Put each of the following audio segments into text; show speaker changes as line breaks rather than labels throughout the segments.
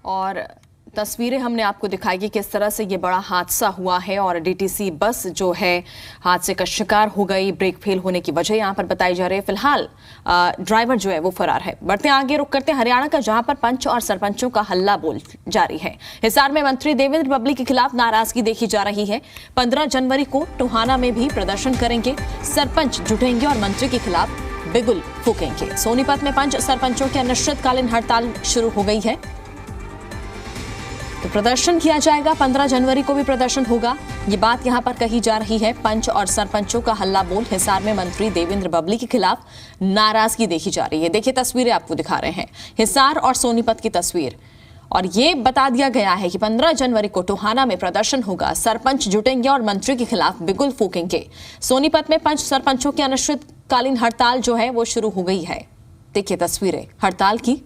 और तस्वीरें हमने आपको दिखाई कि किस तरह से ये बड़ा हादसा हुआ है और डीटीसी बस जो है हादसे का शिकार हो गई। ब्रेक फेल होने की वजह यहां पर बताई जा रही है। फिलहाल ड्राइवर जो है वो फरार है। बढ़ते आगे रुक करते हरियाणा का, जहां पर पंच और सरपंचों का हल्ला बोल जारी है। हिसार में मंत्री देवेंद्र बबली के खिलाफ नाराजगी देखी जा रही है। 15 जनवरी को टोहाना में भी प्रदर्शन करेंगे, सरपंच जुटेंगे और मंत्री के खिलाफ बिगुल फूकेंगे। सोनीपत में पंच सरपंचों की अनिश्चितकालीन हड़ताल शुरू हो गई है, तो प्रदर्शन किया जाएगा। 15 जनवरी को भी प्रदर्शन होगा, ये बात यहां पर कही जा रही है। पंच और सरपंचों का हल्ला बोल। हिसार में मंत्री देवेंद्र बबली के खिलाफ नाराजगी देखी जा रही है। देखिए तस्वीरें आपको दिखा रहे हैं, हिसार और सोनीपत की तस्वीर। और ये बता दिया गया है कि 15 जनवरी को टोहाना में प्रदर्शन होगा, सरपंच जुटेंगे और मंत्री के खिलाफ बिगुल फूकेंगे। सोनीपत में पंच सरपंचों की अनिश्चितकालीन हड़ताल जो है वो शुरू हो गई है। देखिए तस्वीरें हड़ताल की।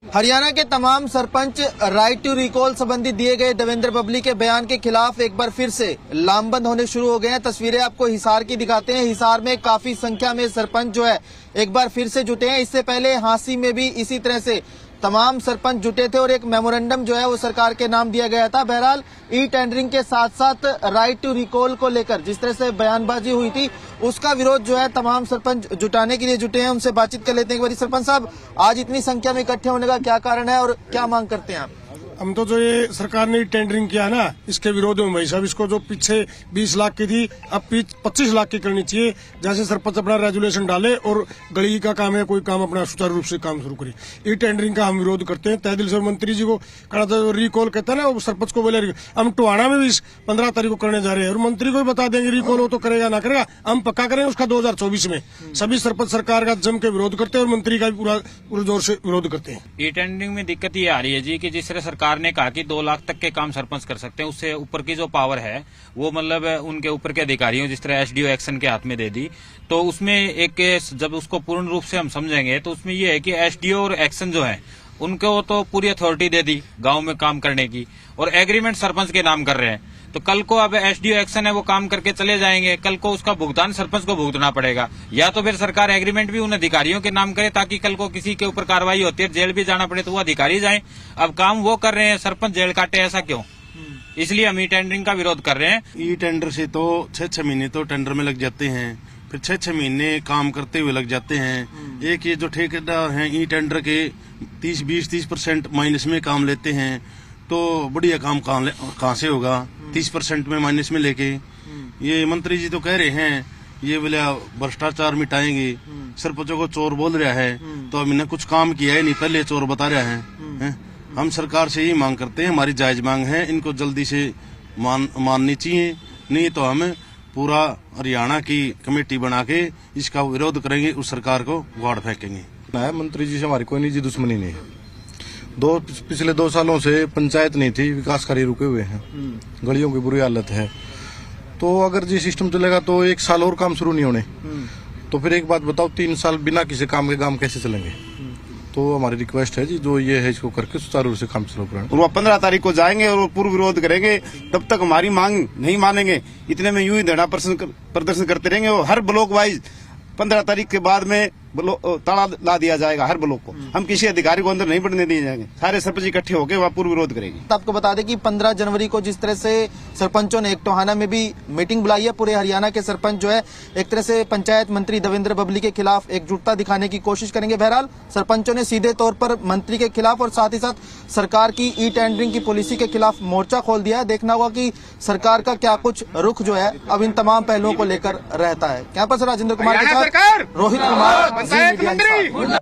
हरियाणा के तमाम सरपंच राइट टू रिकॉल संबंधी दिए गए देवेंद्र बबली के बयान के खिलाफ एक बार फिर से लामबंद होने शुरू हो गए हैं। तस्वीरें आपको हिसार की दिखाते हैं। हिसार में काफी संख्या में सरपंच जो है एक बार फिर से जुटे हैं। इससे पहले हांसी में भी इसी तरह से तमाम सरपंच जुटे थे और एक मेमोरेंडम जो है वो सरकार के नाम दिया गया था। बहरहाल ई टेंडरिंग के साथ साथ राइट टू रिकॉल को लेकर जिस तरह से बयानबाजी हुई थी, उसका विरोध जो है तमाम सरपंच जुटाने के लिए जुटे हैं। उनसे बातचीत कर लेते हैं। एक बार सरपंच साहब, आज इतनी संख्या में इकट्ठे होने का क्या कारण है और क्या मांग करते हैं आप?
हम तो जो ये सरकार ने टेंडरिंग किया ना, इसके विरोध में भाई साहब, इसको जो पीछे 20 लाख की थी अब 25 लाख की करनी चाहिए। जैसे सरपंच अपना रेजुलेशन डाले और गली का काम है, कोई काम अपना सुचारू रूप से काम शुरू करे। ये टेंडरिंग का हम विरोध करते हैं। तय दिल से मंत्री जी को कहा था, रिकॉल कहता है ना, वो सरपंच को बोले हम टोहाना में भी 15 तारीख को करने जा रहे हैं और मंत्री को भी बता देंगे रिकॉल हो तो करेगा ना करेगा, हम पक्का करेंगे उसका 2024 में। सभी सरपंच सरकार का जम के विरोध करते हैं और मंत्री का भी पूरा जोर से विरोध करते हैं।
ये टेंडरिंग में दिक्कत ये आ रही है जी कि जिस तरह सरकार ने कहा कि 2 लाख तक के काम सरपंच कर सकते हैं, उससे ऊपर की जो पावर है वो मतलब उनके ऊपर के अधिकारियों, जिस तरह एसडीओ एक्शन के हाथ में दे दी, तो उसमें एक जब उसको पूर्ण रूप से हम समझेंगे तो उसमें ये है कि एसडीओ और एक्शन जो है उनको तो पूरी अथॉरिटी दे दी गांव में काम करने की और एग्रीमेंट सरपंच के नाम कर रहे हैं। तो कल को अब एसडीओ एक्शन है वो काम करके चले जाएंगे, कल को उसका भुगतान सरपंच को भुगतना पड़ेगा। या तो फिर सरकार एग्रीमेंट भी उन अधिकारियों के नाम करे ताकि कल को किसी के ऊपर कार्रवाई होती है, जेल भी जाना पड़े तो वो अधिकारी जाए। अब काम वो कर रहे हैं, सरपंच जेल काटे, ऐसा क्यों? इसलिए हम ई टेंडरिंग का विरोध कर रहे हैं।
ई टेंडर से तो 6-6 महीने तो टेंडर में लग जाते हैं, फिर 6-6 महीने काम करते हुए लग जाते हैं। एक ये जो ठेकेदार हैं ई टेंडर के 20-30% माइनस में काम लेते हैं, तो बढ़िया काम कहाँ से होगा 30% में माइनस में लेके। ये मंत्री जी तो कह रहे हैं ये बोले भ्रष्टाचार मिटाएंगे, सरपंचों को चोर बोल रहा है, तो अब इन्हें कुछ काम किया है नहीं, पहले चोर बता रहा है। हम सरकार से यही मांग करते हैं, हमारी जायज मांग है, इनको जल्दी से माननी चाहिए, नहीं तो हम पूरा हरियाणा की कमेटी बना के इसका विरोध करेंगे, उस सरकार को गाड़ फेंकेंगे।
मंत्री जी से हमारी कोई निजी दुश्मनी नहीं है। पिछले 2 सालों से पंचायत नहीं थी, विकास कार्य रुके हुए हैं, गलियों की बुरी हालत है। तो अगर जी सिस्टम चलेगा तो 1 साल और काम शुरू नहीं होने, तो फिर एक बात बताओ 3 साल बिना किसी काम के काम कैसे चलेंगे? तो हमारी रिक्वेस्ट है जी, जो ये है इसको करके सुचारू रूप से काम शुरू करें।
और वो 15 तारीख को जाएंगे और पूर्ण विरोध करेंगे, तब तक हमारी मांग नहीं मानेंगे। इतने में यूं ही धरना प्रदर्शन करते रहेंगे और हर ब्लॉक वाइज 15 तारीख के बाद में ताला ला दिया जाएगा हर ब्लॉक को। हम किसी अधिकारी को अंदर नहीं बढ़ने दिए जाएंगे, सारे सरपंच इकट्ठे होकर वहाँ पूर्ण विरोध करेंगे।
आपको बता दें कि 15 जनवरी को जिस तरह से सरपंचों ने एक टोहाना में भी मीटिंग बुलाई है, पूरे हरियाणा के सरपंच जो है एक तरह से पंचायत मंत्री देवेंद्र बबली के खिलाफ एकजुटता दिखाने की कोशिश करेंगे। बहरहाल सरपंचों ने सीधे तौर पर मंत्री के खिलाफ और साथ ही साथ सरकार की ई टेंडरिंग की पॉलिसी के खिलाफ मोर्चा खोल दिया है। देखना होगा कि सरकार का क्या कुछ रुख जो है अब इन तमाम पहलुओं को लेकर रहता है। कैंपस राजेंद्र कुमार के साथ रोहित कुमार, जी मीडिया।